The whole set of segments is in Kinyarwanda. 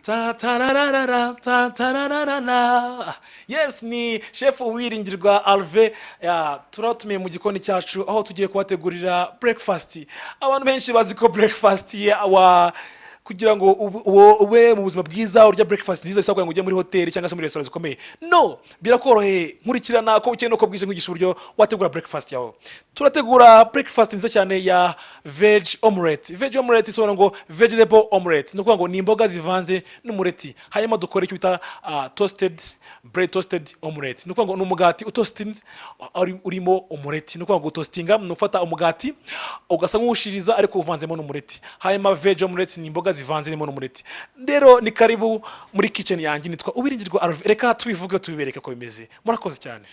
Ta tararara ta tararara. Yes, ni chef Uwiringirwa Alve. Turatumiye mu gikoni cyacu aho tugiye kubategurira breakfast. Abantu benshi bazi ko breakfast wa kugira ngo ube mu buzima bwiza urya breakfast nziza bisaba ngo ujye muri hotel cyangwa se muri restaurant zikomeye. No, birakoroheye nkurikirana ko ukene ko bwije nk'igisha uburyo wategura breakfast yawe. Turategura breakfast nziza cyane ya veg omelette. Veg omelette isobanura ngo vegetable omelette. No kuvuga ngo ni imboga zivanze n'umureti. Hanyuma dukora icyo bita bread toasted omelette. No kuvuga ngo n'umugati utoasted urimo omelette. No kuvuga ngo toastinga no ufata umugati ugasa nk'ushiriza ariko uvanzemo n'umureti. Hanyuma veg omelette ni imboga zivanze n'imo n'umureti. Rero ni karibu muri kitchen yanjye nitwa Uwiringirwa Alve. Reka tubivuge tubibereke ko bimeze. Murakoze cyane.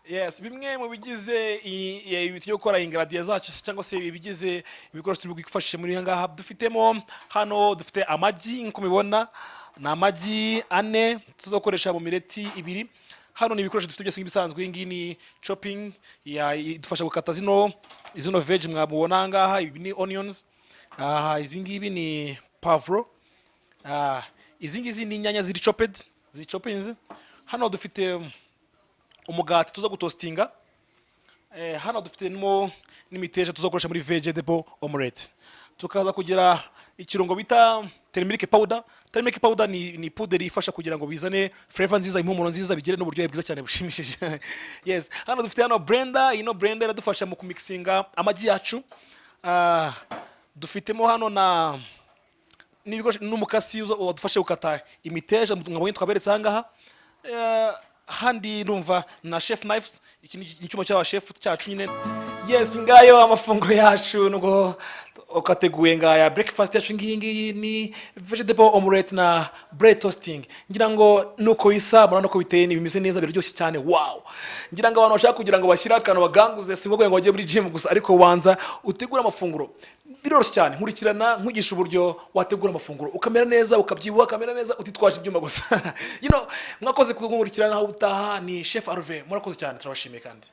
Yes, bimwe mu bigize ibyo gukora ingredient zacu cyangwa se ibigize ibikoresho turi bwifashishe muri ngaha dufitemo hano dufite amagi nko mubibona na amagi 4 tuzokoresha mu mireti 2. Hano ni ibikoresho dufite byose nk'ibisanzwe ngi ni chopping idufasha gukata zino veg mwabona ngaha ibi ni onions izi ngibi ni pavro izi ngizi ni inyanya ziri choppings. Hano dufite umugati tuza gutostinga hano dufite n'imiteja tuzakoresha muri vegetable omelette. Tukaza kugira ikirungo bita turmeric powder. Turmeric powder ni powder ifasha kugira ngo bizane flavor nziza, impumuro nziza, bigire n'uburyohe bwiza cyane bushimishije. Yes, hano dufite blender, blender iradufasha mu kumixinga amagi yacu. Dufitemo hano na n'umukasi udufasha gukata imiteja mwabonye twaberetse ahangaha. Handi numva na chef knives, iki ni icyuma cya chef cyacu nyine. Yes, ngayo amafunguro yacu nugo okateguye ngaya breakfast yacu ngiyi ni vegetable omelette na bread toasting. Ngira ngo nuko isa murano ko biteye ni bimeze neza biryoshye cyane. Wow, ngira ngo abantu bashaka kugira ngo bashyira akantu baganguze singo ngo bajye muri gym gusa, ariko wanza utegura amafunguro biroroshye cyane. Nkurikirana nkugisha uburyo wategura amafunguro ukamera neza, ukabyibuha kamera neza, utitwaje ibyuma gusa. Mwakoze kunkurikirana aho utaha. Ni chef Alve, murakoze cyane, turabashimiye kandi.